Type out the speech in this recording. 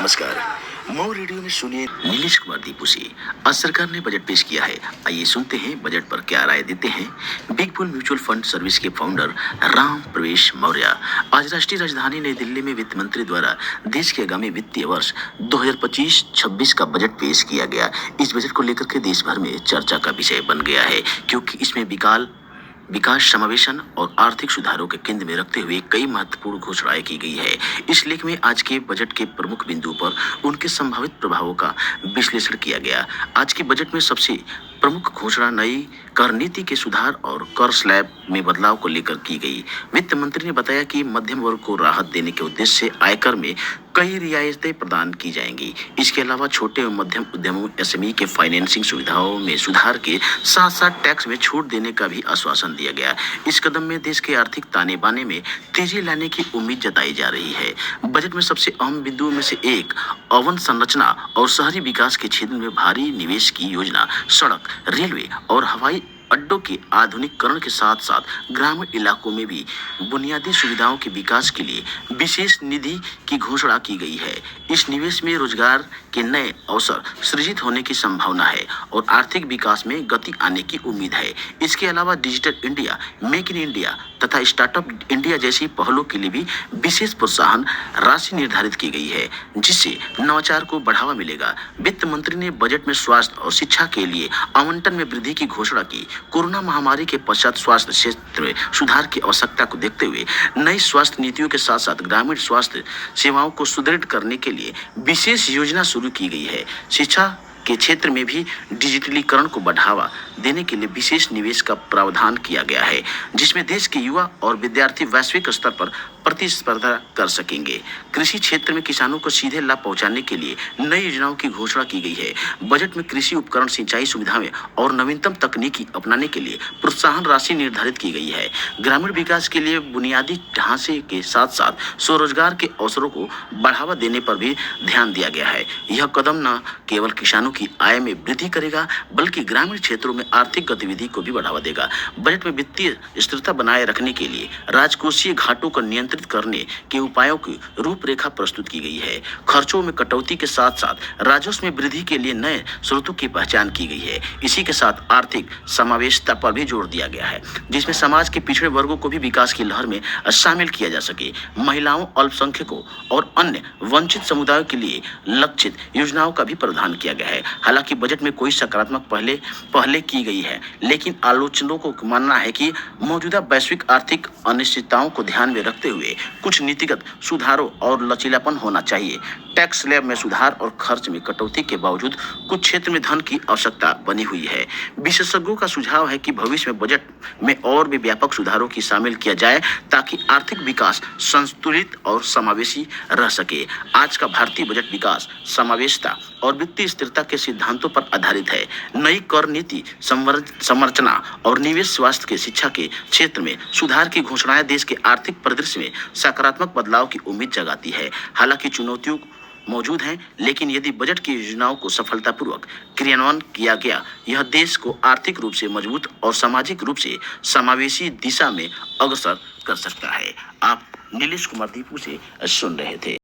नमस्कार। मऊ रेडियो में सुनिए नीलेश कुमार दीपू से। आज सरकार ने बजट पेश किया है। आइए सुनते हैं बजट पर क्या राय देते हैं big bull mutual fund service के फाउंडर राम प्रवेश मौर्य। आज राष्ट्रीय राजधानी नई दिल्ली में वित्त मंत्री द्वारा देश के आगामी वित्तीय वर्ष 2025-26 का बजट पेश किया गया। इस बजट को लेकर के देश भर में चर्चा का विषय बन गया है, क्योंकि इसमें विकास समावेशन और आर्थिक सुधारों के केंद्र में रखते हुए कई महत्वपूर्ण घोषणाएं की गई है। इस लेख में आज के बजट के प्रमुख बिंदुओं पर उनके संभावित प्रभावों का विश्लेषण किया गया। आज के बजट में सबसे प्रमुख घोषणा नई कर नीति के सुधार और कर स्लैब में बदलाव को लेकर की गई। वित्त मंत्री ने बताया कि मध्यम वर्ग को राहत देने के उद्देश्य से आयकर में कई रियायतें प्रदान की जाएंगी। इसके अलावा छोटे और मध्यम उद्यमों एसएमई के फाइनेंसिंग सुविधाओं में सुधार के साथ साथ टैक्स में छूट देने का भी आश्वासन दिया गया। इस कदम में देश के आर्थिक ताने बाने में तेजी लाने की उम्मीद जताई जा रही है। बजट में सबसे अहम बिंदुओं में से एक अवसंरचना और शहरी विकास के क्षेत्र में भारी निवेश की योजना, सड़क, रेलवे और हवाई अड्डों के आधुनिकीकरण के साथ साथ ग्रामीण इलाकों में भी बुनियादी सुविधाओं के विकास के लिए विशेष निधि की घोषणा की गई है। इस निवेश में रोजगार के नए अवसर सृजित होने की संभावना है और आर्थिक विकास में गति आने की उम्मीद है। इसके अलावा digital India, make in India तथा स्टार्टअप इंडिया जैसी पहलों के लिए भी विशेष प्रोत्साहन राशि निर्धारित की गई है, जिससे नवाचार को बढ़ावा मिलेगा। वित्त मंत्री ने बजट में स्वास्थ्य और शिक्षा के लिए आवंटन में वृद्धि की घोषणा की। कोरोना महामारी के पश्चात स्वास्थ्य क्षेत्र में सुधार की आवश्यकता को देखते हुए नई स्वास्थ्य नीतियों के साथ साथ ग्रामीण स्वास्थ्य सेवाओं को सुदृढ़ करने के लिए विशेष योजना शुरू की गई है। शिक्षा के क्षेत्र में भी डिजिटलीकरण को बढ़ावा देने के लिए विशेष निवेश का प्रावधान किया गया है, जिसमें देश के युवा और विद्यार्थी वैश्विक स्तर पर प्रतिस्पर्धा कर सकेंगे। कृषि क्षेत्र में किसानों को सीधे लाभ पहुंचाने के लिए नई योजनाओं की घोषणा की गई है। बजट में कृषि उपकरण, सिंचाई सुविधाएं और नवीनतम तकनीकी अपनाने के लिए प्रोत्साहन राशि निर्धारित की गई है। ग्रामीण विकास के लिए बुनियादी ढांचे के साथ साथ स्वरोजगार के अवसरों को बढ़ावा देने पर भी ध्यान दिया गया है। यह कदम न केवल किसानों की आय में वृद्धि करेगा, बल्कि ग्रामीण क्षेत्रों में आर्थिक गतिविधि को भी बढ़ावा देगा। बजट में वित्तीय स्थिरता बनाए रखने के लिए राजकोषीय घाटों को नियंत्रित करने के उपायों की रूपरेखा प्रस्तुत की गई है। खर्चों में कटौती के साथ साथ राजस्व में वृद्धि के लिए नए स्रोतों की पहचान की गई है। इसी के साथ आर्थिक समावेशिता पर भी जोर दिया गया है, जिसमें समाज के पिछड़े वर्गों को भी विकास की लहर में शामिल किया जा सके। महिलाओं, अल्पसंख्यकों और अन्य वंचित समुदायों के लिए लक्षित योजनाओं का भी प्रावधान किया गया है। हालांकि बजट में कोई सकारात्मक पहले की गई है, लेकिन आलोचकों को मानना है कि मौजूदा वैश्विक आर्थिक अनिश्चितताओं को ध्यान में रखते हुए कुछ नीतिगत सुधारों और लचीलापन होना चाहिए। टैक्स स्लैब में सुधार और खर्च में कटौती के बावजूद कुछ क्षेत्र में धन की आवश्यकता बनी हुई है। विशेषज्ञों का सुझाव है कि भविष्य में बजट में और भी व्यापक सुधारों की शामिल किया जाए, ताकि आर्थिक विकास संतुलित और समावेशी रह सके। आज का भारतीय बजट विकास, समावेशिता और वित्तीय स्थिरता के सिद्धांतों पर आधारित है। नई कर नीति, संरचना और निवेश, स्वास्थ्य के, शिक्षा के क्षेत्र में सुधार की घोषणाएं देश के आर्थिक परिदृश्य में सकारात्मक बदलाव की उम्मीद जगाती है। हालांकि चुनौतियां मौजूद हैं, लेकिन यदि बजट की योजनाओं को सफलतापूर्वक क्रियान्वयन किया गया, यह देश को आर्थिक रूप से मजबूत और सामाजिक रूप से समावेशी दिशा में अग्रसर कर सकता है। आप नीलेश कुमार दीपू से सुन रहे थे।